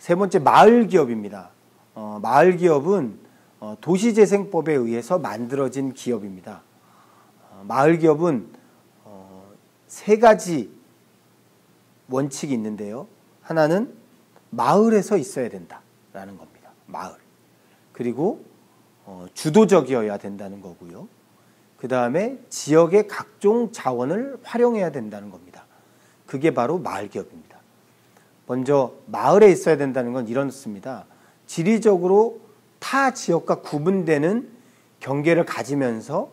세 번째, 마을기업입니다. 마을기업은 도시재생법에 의해서 만들어진 기업입니다. 마을기업은 세 가지 원칙이 있는데요. 하나는 마을에서 있어야 된다라는 겁니다. 마을. 그리고 주도적이어야 된다는 거고요. 그 다음에 지역의 각종 자원을 활용해야 된다는 겁니다. 그게 바로 마을기업입니다. 먼저 마을에 있어야 된다는 건 이렇습니다. 지리적으로 타 지역과 구분되는 경계를 가지면서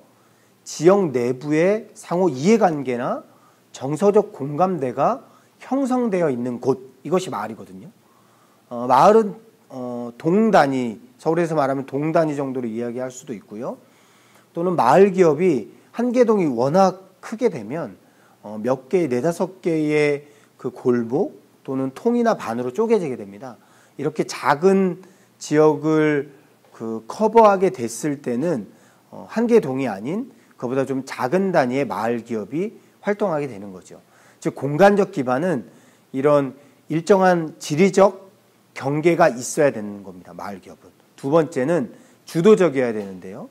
지역 내부의 상호 이해관계나 정서적 공감대가 형성되어 있는 곳, 이것이 마을이거든요. 마을은 동단위, 서울에서 말하면 동단위 정도로 이야기할 수도 있고요. 또는 마을 기업이 한 개 동이 워낙 크게 되면 몇 개의, 네다섯 개의 그 골목 또는 통이나 반으로 쪼개지게 됩니다. 이렇게 작은 지역을 커버하게 됐을 때는 한 개 동이 아닌 그보다 좀 작은 단위의 마을 기업이 활동하게 되는 거죠. 즉 공간적 기반은 이런 일정한 지리적 경계가 있어야 되는 겁니다. 마을 기업은. 두 번째는 주도적이어야 되는데요.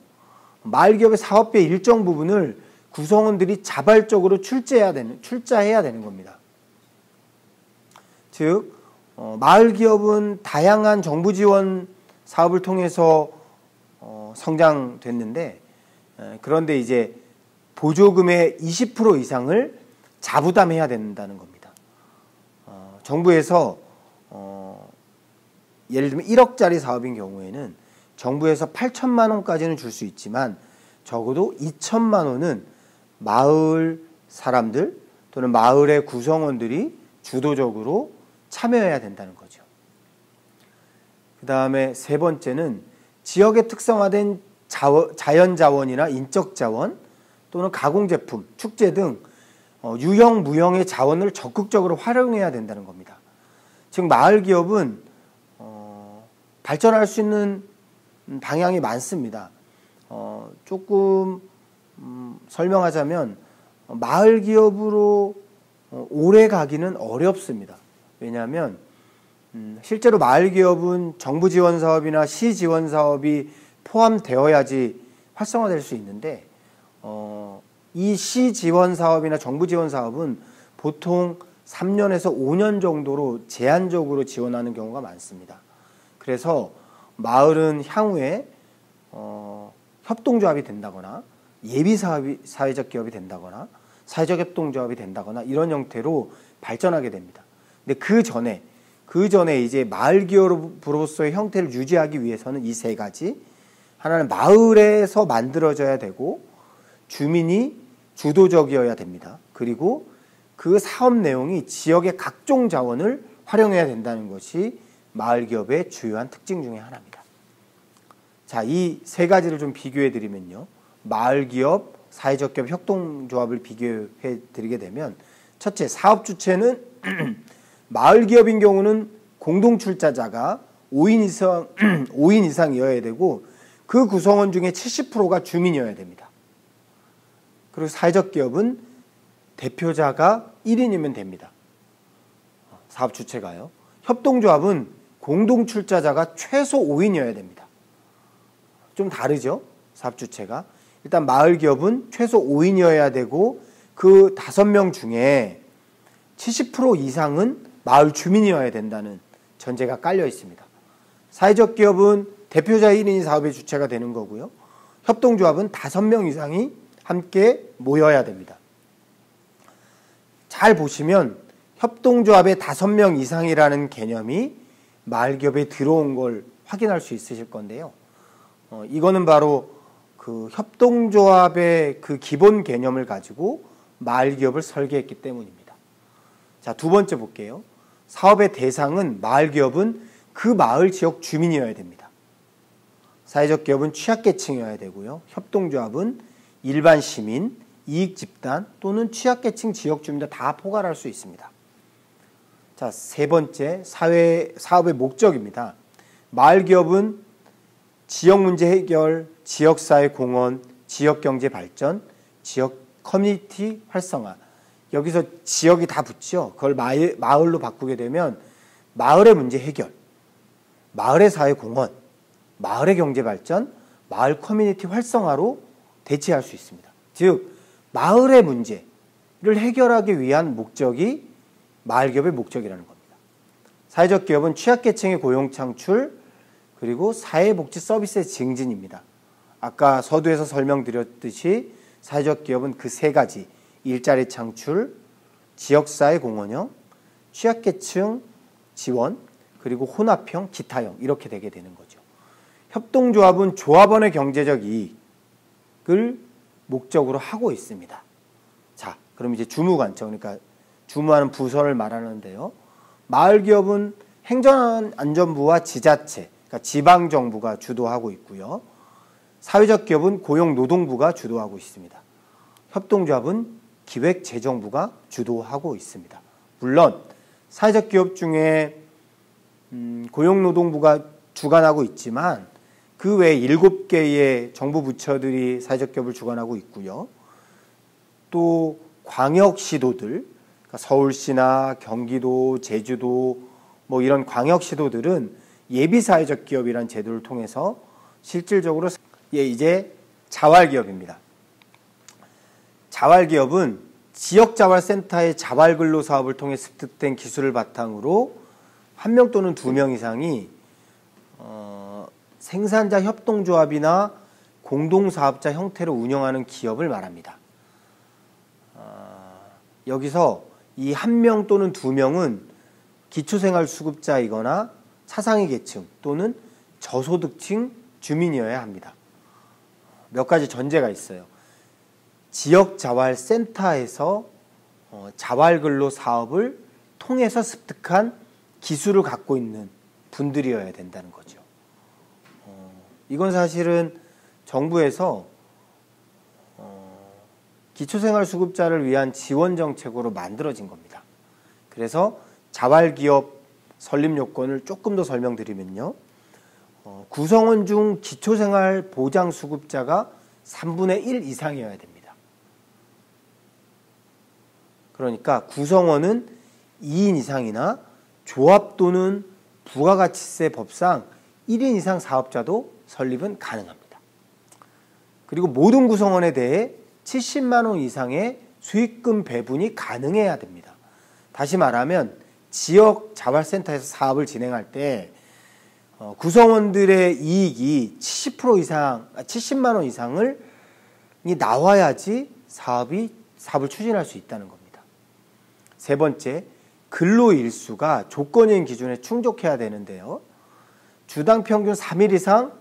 마을 기업의 사업비의 일정 부분을 구성원들이 자발적으로 출자해야 되는 겁니다. 즉 마을 기업은 다양한 정부 지원 사업을 통해서 성장됐는데, 그런데 이제 보조금의 20% 이상을 자부담해야 된다는 겁니다. 정부에서 예를 들면 1억짜리 사업인 경우에는 정부에서 8천만 원까지는 줄 수 있지만 적어도 2천만 원은 마을 사람들 또는 마을의 구성원들이 주도적으로 참여해야 된다는 거죠. 그 다음에 세 번째는 지역에 특성화된 자연자원이나 인적자원 또는 가공제품, 축제 등 유형, 무형의 자원을 적극적으로 활용해야 된다는 겁니다. 즉 마을기업은 발전할 수 있는 방향이 많습니다. 조금 설명하자면 마을기업으로 오래 가기는 어렵습니다. 왜냐하면 실제로 마을기업은 정부 지원 사업이나 시 지원 사업이 포함되어야지 활성화될 수 있는데 이 시 지원 사업이나 정부 지원 사업은 보통 3년에서 5년 정도로 제한적으로 지원하는 경우가 많습니다. 그래서 마을은 향후에 협동조합이 된다거나 예비사회적 기업이 된다거나 사회적 협동조합이 된다거나 이런 형태로 발전하게 됩니다. 근데 그 전에 이제 마을 기업으로서의 형태를 유지하기 위해서는 이 세 가지, 하나는 마을에서 만들어져야 되고 주민이 주도적이어야 됩니다. 그리고 그 사업 내용이 지역의 각종 자원을 활용해야 된다는 것이 마을 기업의 주요한 특징 중에 하나입니다. 자, 이 세 가지를 좀 비교해 드리면요. 마을 기업, 사회적 기업, 협동조합을 비교해 드리게 되면, 첫째, 사업 주체는 마을 기업인 경우는 공동 출자자가 5인 이상이어야 되고 그 구성원 중에 70%가 주민이어야 됩니다. 그리고 사회적 기업은 대표자가 1인이면 됩니다. 사업 주체가요. 협동조합은 공동 출자자가 최소 5인이어야 됩니다. 좀 다르죠? 사업 주체가. 일단 마을 기업은 최소 5인이어야 되고 그 5명 중에 70% 이상은 마을 주민이어야 된다는 전제가 깔려 있습니다. 사회적 기업은 대표자 1인이 사업의 주체가 되는 거고요. 협동조합은 5명 이상이 함께 모여야 됩니다. 잘 보시면 협동조합의 5명 이상이라는 개념이 마을기업에 들어온 걸 확인할 수 있으실 건데요. 이거는 바로 그 협동조합의 그 기본 개념을 가지고 마을기업을 설계했기 때문입니다. 자, 두 번째 볼게요. 사업의 대상은 마을기업은 그 마을 지역 주민이어야 됩니다. 사회적 기업은 취약계층이어야 되고요. 협동조합은 일반 시민, 이익집단 또는 취약계층 지역 주민들 다 포괄할 수 있습니다. 자, 세 번째, 사업의 목적입니다. 마을기업은 지역문제 해결, 지역사회 공헌, 지역경제 발전, 지역 커뮤니티 활성화. 여기서 지역이 다 붙죠. 그걸 마을로 바꾸게 되면 마을의 문제 해결, 마을의 사회공헌, 마을의 경제발전, 마을 커뮤니티 활성화로 대체할 수 있습니다. 즉 마을의 문제를 해결하기 위한 목적이 마을기업의 목적이라는 겁니다. 사회적 기업은 취약계층의 고용 창출, 그리고 사회복지 서비스의 증진입니다. 아까 서두에서 설명드렸듯이 사회적 기업은 그 세 가지, 일자리 창출, 지역사회 공헌형, 취약계층 지원, 그리고 혼합형, 기타형 이렇게 되게 되는 거죠. 협동조합은 조합원의 경제적 이익을 목적으로 하고 있습니다. 자, 그럼 이제 주무관청, 그러니까 주무하는 부서를 말하는데요. 마을기업은 행정안전부와 지자체, 그러니까 지방정부가 주도하고 있고요. 사회적 기업은 고용노동부가 주도하고 있습니다. 협동조합은 기획재정부가 주도하고 있습니다. 물론 사회적 기업 중에 고용노동부가 주관하고 있지만 그 외에 7개의 정부 부처들이 사회적 기업을 주관하고 있고요. 또 광역시도들, 그러니까 서울시나 경기도, 제주도 뭐 이런 광역시도들은 예비사회적 기업이라는 제도를 통해서 실질적으로 이제 자활기업입니다. 자활기업은 지역자활센터의 자활근로 사업을 통해 습득된 기술을 바탕으로 1명 또는 2명 이상이 생산자 협동조합이나 공동사업자 형태로 운영하는 기업을 말합니다. 여기서 이 1명 또는 2명은 기초생활수급자이거나 차상위 계층 또는 저소득층 주민이어야 합니다. 몇 가지 전제가 있어요. 지역자활센터에서 자활근로 사업을 통해서 습득한 기술을 갖고 있는 분들이어야 된다는 거죠. 이건 사실은 정부에서 기초생활수급자를 위한 지원 정책으로 만들어진 겁니다. 그래서 자활기업 설립 요건을 조금 더 설명드리면요. 구성원 중 기초생활보장수급자가 3분의 1 이상이어야 됩니다. 그러니까 구성원은 2인 이상이나 조합 또는 부가가치세 법상 1인 이상 사업자도 설립은 가능합니다. 그리고 모든 구성원에 대해 70만 원 이상의 수익금 배분이 가능해야 됩니다. 다시 말하면 지역 자활센터에서 사업을 진행할 때 구성원들의 이익이 70% 이상, 70만 원 이상이 나와야지 사업을 추진할 수 있다는 겁니다. 세 번째, 근로일수가 조건인 기준에 충족해야 되는데요. 주당 평균 3일 이상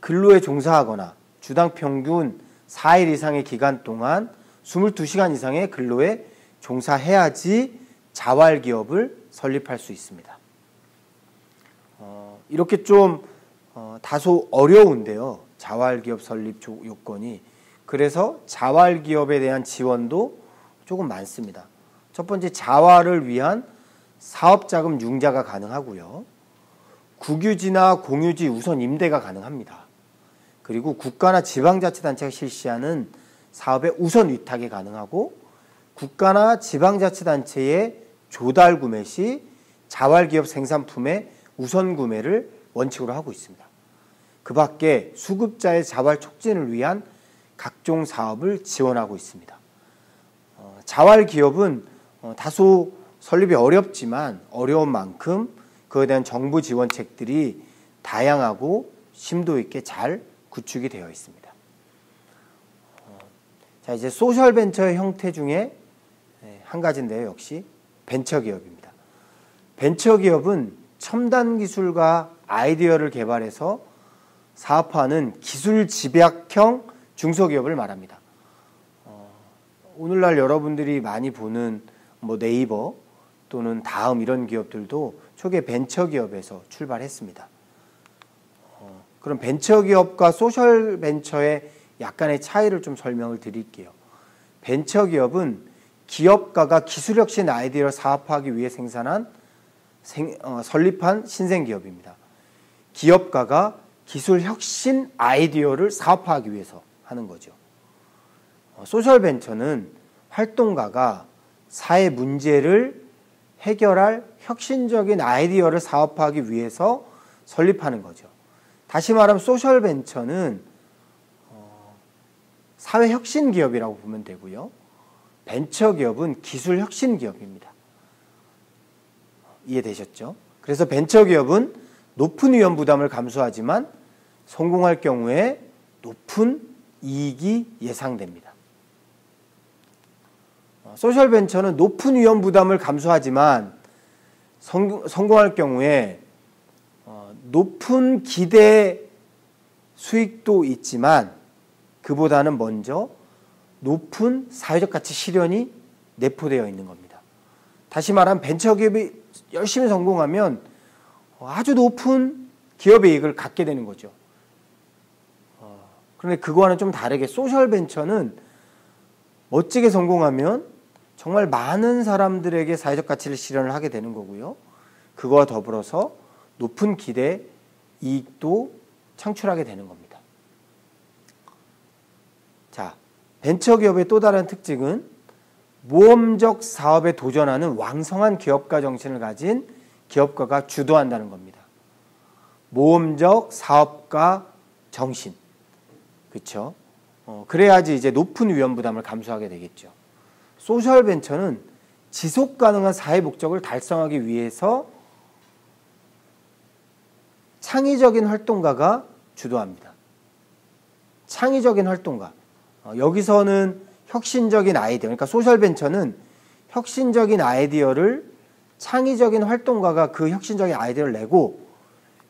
근로에 종사하거나 주당 평균 4일 이상의 기간 동안 22시간 이상의 근로에 종사해야지 자활기업을 설립할 수 있습니다. 이렇게 좀 다소 어려운데요. 자활기업 설립 요건이. 그래서 자활기업에 대한 지원도 조금 많습니다. 첫 번째, 자활을 위한 사업자금 융자가 가능하고요. 국유지나 공유지 우선 임대가 가능합니다. 그리고 국가나 지방자치단체가 실시하는 사업의 우선 위탁이 가능하고 국가나 지방자치단체의 조달 구매 시 자활기업 생산품의 우선 구매를 원칙으로 하고 있습니다. 그 밖에 수급자의 자활 촉진을 위한 각종 사업을 지원하고 있습니다. 자활기업은 다소 설립이 어렵지만 어려운 만큼 그에 대한 정부 지원책들이 다양하고 심도 있게 잘 구축이 되어 있습니다. 자, 이제 소셜벤처의 형태 중에 한 가지인데요. 역시 벤처기업입니다. 벤처기업은 첨단 기술과 아이디어를 개발해서 사업하는 기술 집약형 중소기업을 말합니다. 오늘날 여러분들이 많이 보는 뭐 네이버 또는 다음 이런 기업들도 초기에 벤처기업에서 출발했습니다. 그럼 벤처기업과 소셜벤처의 약간의 차이를 좀 설명을 드릴게요. 벤처기업은 기업가가 기술혁신 아이디어를 사업하기 위해 설립한 신생기업입니다. 기업가가 기술혁신 아이디어를 사업화하기 위해서 하는 거죠. 소셜벤처는 활동가가 사회 문제를 해결할 혁신적인 아이디어를 사업화하기 위해서 설립하는 거죠. 다시 말하면 소셜벤처는 사회혁신기업이라고 보면 되고요. 벤처기업은 기술혁신기업입니다. 이해되셨죠? 그래서 벤처기업은 높은 위험 부담을 감수하지만 성공할 경우에 높은 이익이 예상됩니다. 소셜벤처는 높은 위험 부담을 감수하지만 성공할 경우에 높은 기대 수익도 있지만 그보다는 먼저 높은 사회적 가치 실현이 내포되어 있는 겁니다. 다시 말하면 벤처기업이 열심히 성공하면 아주 높은 기업의 이익을 갖게 되는 거죠. 그런데 그거와는 좀 다르게 소셜벤처는 멋지게 성공하면 정말 많은 사람들에게 사회적 가치를 실현을 하게 되는 거고요. 그거와 더불어서 높은 기대 이익도 창출하게 되는 겁니다. 자, 벤처기업의 또 다른 특징은 모험적 사업에 도전하는 왕성한 기업가 정신을 가진 기업가가 주도한다는 겁니다. 모험적 사업가 정신. 그렇죠? 그래야지 이제 높은 위험 부담을 감수하게 되겠죠. 소셜벤처는 지속 가능한 사회 목적을 달성하기 위해서 창의적인 활동가가 주도합니다. 창의적인 활동가. 여기서는 혁신적인 아이디어, 그러니까 소셜벤처는 혁신적인 아이디어를 창의적인 활동가가 그 혁신적인 아이디어를 내고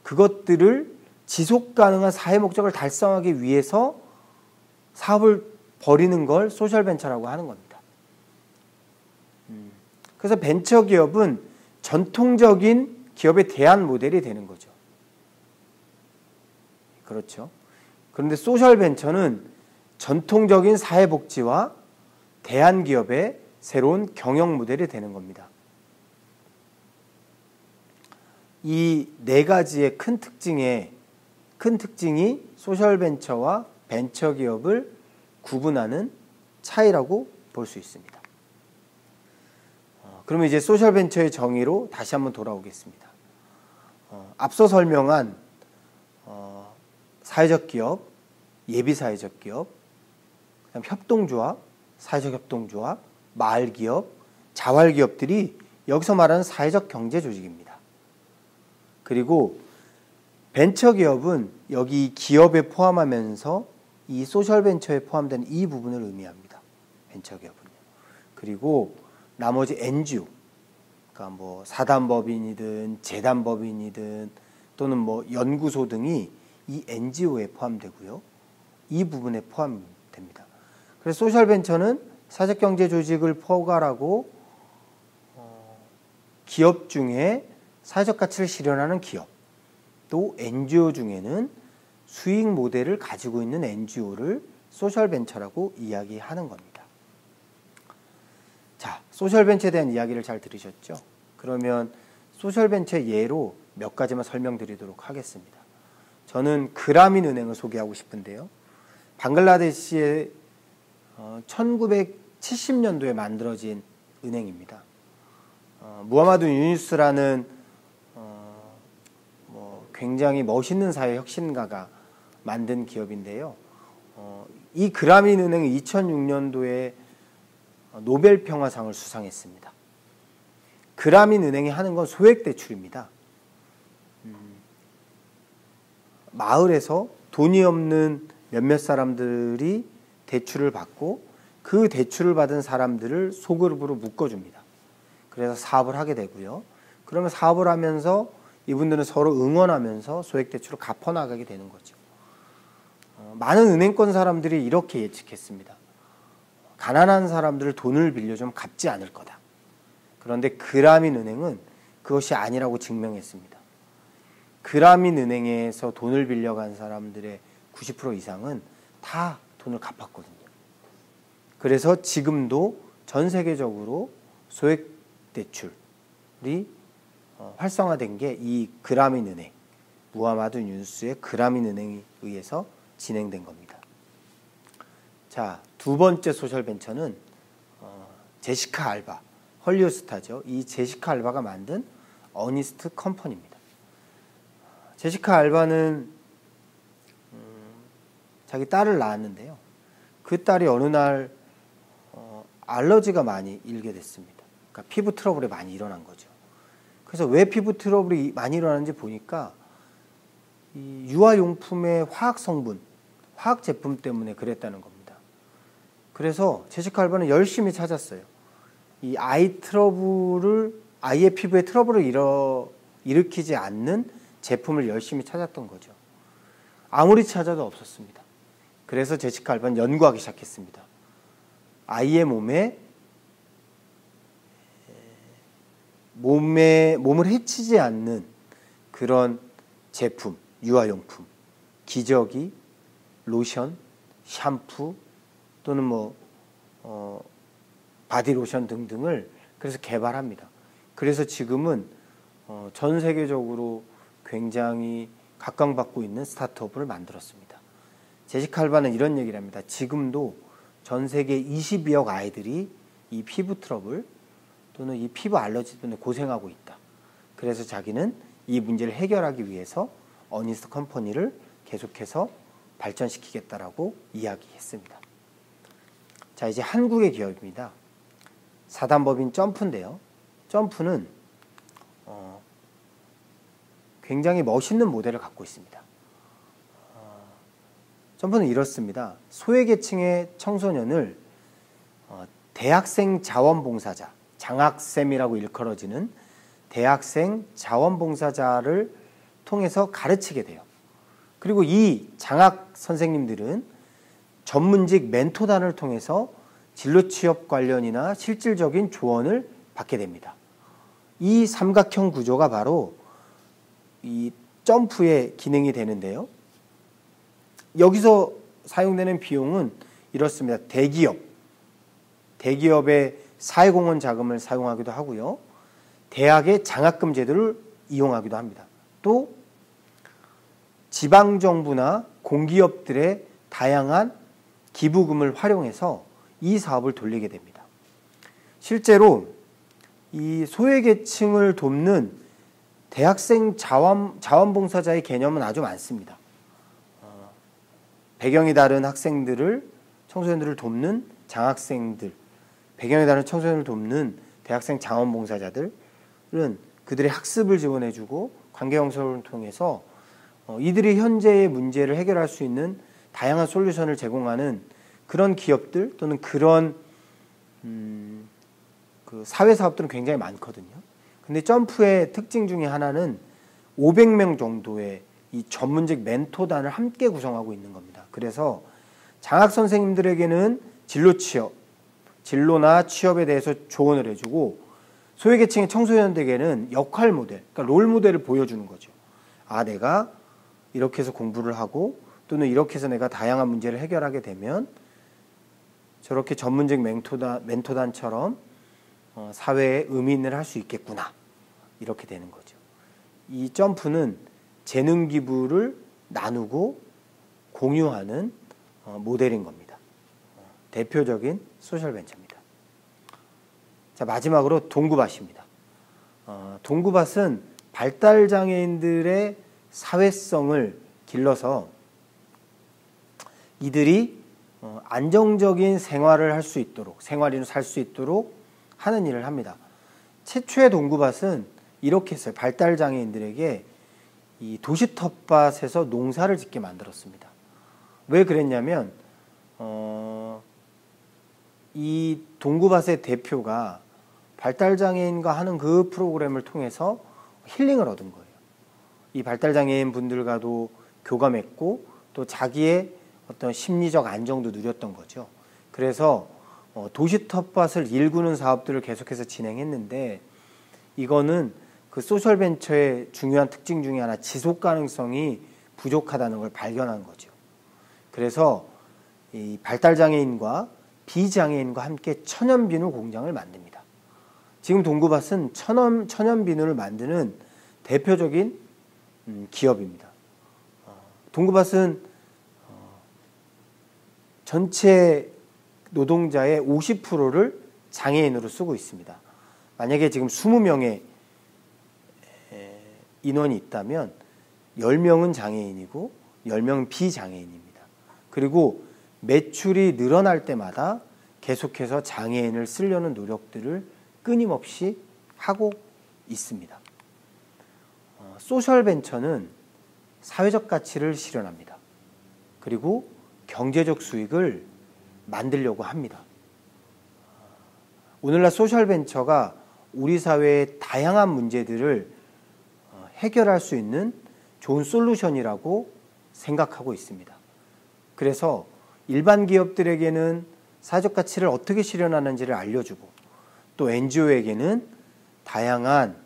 그것들을 지속 가능한 사회 목적을 달성하기 위해서 사업을 벌이는 걸 소셜벤처라고 하는 겁니다. 그래서 벤처기업은 전통적인 기업의 대안 모델이 되는 거죠. 그렇죠. 그런데 소셜벤처는 전통적인 사회복지와 대안기업의 새로운 경영 모델이 되는 겁니다. 이 네 가지의 큰 특징이 소셜벤처와 벤처기업을 구분하는 차이라고 볼 수 있습니다. 그러면 이제 소셜벤처의 정의로 다시 한번 돌아오겠습니다. 앞서 설명한 사회적 기업, 예비사회적 기업, 그다음 협동조합, 사회적 협동조합, 마을기업, 자활기업들이 여기서 말하는 사회적 경제조직입니다. 그리고 벤처기업은 여기 기업에 포함하면서 이 소셜벤처에 포함되는 이 부분을 의미합니다. 벤처기업은요. 그리고 나머지 NGO, 그러니까 뭐 사단법인이든 재단법인이든 또는 뭐 연구소 등이 이 NGO에 포함되고요. 이 부분에 포함됩니다. 그래서 소셜벤처는 사회적경제조직을 포괄하고 기업 중에 사회적 가치를 실현하는 기업, 또 NGO 중에는 수익 모델을 가지고 있는 NGO를 소셜벤처라고 이야기하는 겁니다. 자, 소셜벤처에 대한 이야기를 잘 들으셨죠? 그러면 소셜벤처 예로 몇 가지만 설명드리도록 하겠습니다. 저는 그라민 은행을 소개하고 싶은데요. 방글라데시의 1970년도에 만들어진 은행입니다. 무하마드 유누스라는 굉장히 멋있는 사회 혁신가가 만든 기업인데요. 이 그라민 은행은 2006년도에 노벨 평화상을 수상했습니다. 그라민 은행이 하는 건 소액 대출입니다. 마을에서 돈이 없는 몇몇 사람들이 대출을 받고 그 대출을 받은 사람들을 소그룹으로 묶어줍니다. 그래서 사업을 하게 되고요. 그러면 사업을 하면서 이분들은 서로 응원하면서 소액 대출을 갚아나가게 되는 거죠. 많은 은행권 사람들이 이렇게 예측했습니다. 가난한 사람들 돈을 빌려주면 갚지 않을 거다. 그런데 그라민 은행은 그것이 아니라고 증명했습니다. 그라민 은행에서 돈을 빌려간 사람들의 90% 이상은 다 돈을 갚았거든요. 그래서 지금도 전 세계적으로 소액 대출이 활성화된 게 이 그라민 은행, 무하마드 유누스의 그라민 은행에 의해서 진행된 겁니다. 자, 두 번째 소셜벤처는 제시카 알바, 헐리우드 스타죠. 이 제시카 알바가 만든 어니스트 컴퍼니입니다. 제시카 알바는 자기 딸을 낳았는데요. 그 딸이 어느 날 알러지가 많이 일게 됐습니다. 그러니까 피부 트러블이 많이 일어난 거죠. 그래서 왜 피부 트러블이 많이 일어나는지 보니까 이 유아용품의 화학 성분, 화학 제품 때문에 그랬다는 겁니다. 그래서 제시카 알바는 열심히 찾았어요. 이 아이의 피부에 트러블을 일으키지 않는 제품을 열심히 찾았던 거죠. 아무리 찾아도 없었습니다. 그래서 제시카 알바는 연구하기 시작했습니다. 아이의 몸을 해치지 않는 그런 제품, 유아용품, 기저귀, 로션, 샴푸 또는 바디로션 등등을 그래서 개발합니다. 그래서 지금은 전 세계적으로 굉장히 각광받고 있는 스타트업을 만들었습니다. 제시카 알바는 이런 얘기를 합니다. 지금도 전 세계 22억 아이들이 이 피부 트러블 또는 이 피부 알러지 때문에 고생하고 있다. 그래서 자기는 이 문제를 해결하기 위해서 어니스트 컴퍼니를 계속해서 발전시키겠다라고 이야기했습니다. 자, 이제 한국의 기업입니다. 사단법인 점프인데요. 점프는 굉장히 멋있는 모델을 갖고 있습니다. 점프는 이렇습니다. 소외계층의 청소년을 대학생 자원봉사자, 장학쌤이라고 일컬어지는 대학생 자원봉사자를 통해서 가르치게 돼요. 그리고 이 장학 선생님들은 전문직 멘토단을 통해서 진로 취업 관련이나 실질적인 조언을 받게 됩니다. 이 삼각형 구조가 바로 이 점프의 기능이 되는데요. 여기서 사용되는 비용은 이렇습니다. 대기업의 사회공헌 자금을 사용하기도 하고요. 대학의 장학금 제도를 이용하기도 합니다. 또 지방정부나 공기업들의 다양한 기부금을 활용해서 이 사업을 돌리게 됩니다. 실제로 이 소외계층을 돕는 대학생 자원봉사자의 개념은 아주 많습니다. 배경이 다른 청소년들을 돕는 장학생들, 배경이 다른 청소년을 돕는 대학생 자원봉사자들은 그들의 학습을 지원해주고 관계형성을 통해서 이들이 현재의 문제를 해결할 수 있는 다양한 솔루션을 제공하는 그런 기업들 또는 그런 그 사회 사업들은 굉장히 많거든요. 근데 점프의 특징 중에 하나는 500명 정도의 이 전문직 멘토단을 함께 구성하고 있는 겁니다. 그래서 장학 선생님들에게는 진로나 취업에 대해서 조언을 해주고 소외계층의 청소년들에게는 역할 모델, 그러니까 롤 모델을 보여주는 거죠. 내가 이렇게 해서 공부를 하고 또는 이렇게 해서 내가 다양한 문제를 해결하게 되면 저렇게 전문직 멘토단처럼 사회에 의미 있는 일을 할 수 있겠구나. 이렇게 되는 거죠. 이 점프는 재능 기부를 나누고 공유하는 모델인 겁니다. 대표적인 소셜벤처입니다. 자, 마지막으로 동구밭입니다. 동구밭은 발달장애인들의 사회성을 길러서 이들이 안정적인 생활을 할 수 있도록, 생활인으로 살 수 있도록 하는 일을 합니다. 최초의 동구밭은 이렇게 했어요. 발달장애인들에게 이 도시 텃밭에서 농사를 짓게 만들었습니다. 왜 그랬냐면 이 동구밭의 대표가 발달장애인과 하는 그 프로그램을 통해서 힐링을 얻은 거예요. 이 발달장애인 분들과도 교감했고 또 자기의 어떤 심리적 안정도 누렸던 거죠. 그래서 도시 텃밭을 일구는 사업들을 계속해서 진행했는데 이거는 그 소셜벤처의 중요한 특징 중에 하나, 지속 가능성이 부족하다는 걸 발견한 거죠. 그래서 이 발달장애인과 비장애인과 함께 천연비누 공장을 만듭니다. 지금 동구밭은 천연비누를 만드는 대표적인 기업입니다. 동구밭은 전체 노동자의 50%를 장애인으로 쓰고 있습니다. 만약에 지금 20명의 인원이 있다면 10명은 장애인이고 10명은 비장애인입니다. 그리고 매출이 늘어날 때마다 계속해서 장애인을 쓰려는 노력들을 끊임없이 하고 있습니다. 소셜벤처는 사회적 가치를 실현합니다. 그리고 경제적 수익을 만들려고 합니다. 오늘날 소셜벤처가 우리 사회의 다양한 문제들을 해결할 수 있는 좋은 솔루션이라고 생각하고 있습니다. 그래서 일반 기업들에게는 사회적 가치를 어떻게 실현하는지를 알려주고 또 NGO에게는 다양한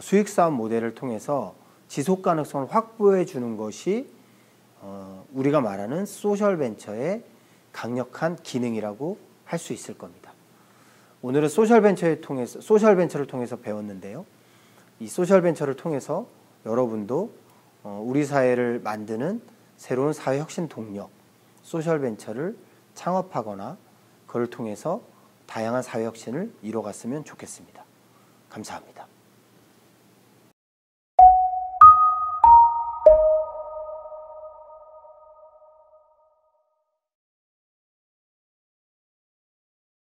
수익사업 모델을 통해서 지속 가능성을 확보해 주는 것이 우리가 말하는 소셜벤처의 강력한 기능이라고 할 수 있을 겁니다. 오늘은 소셜벤처를 통해서 배웠는데요. 이 소셜벤처를 통해서 여러분도 우리 사회를 만드는 새로운 사회혁신 동력, 소셜벤처를 창업하거나 그걸 통해서 다양한 사회혁신을 이뤄갔으면 좋겠습니다. 감사합니다.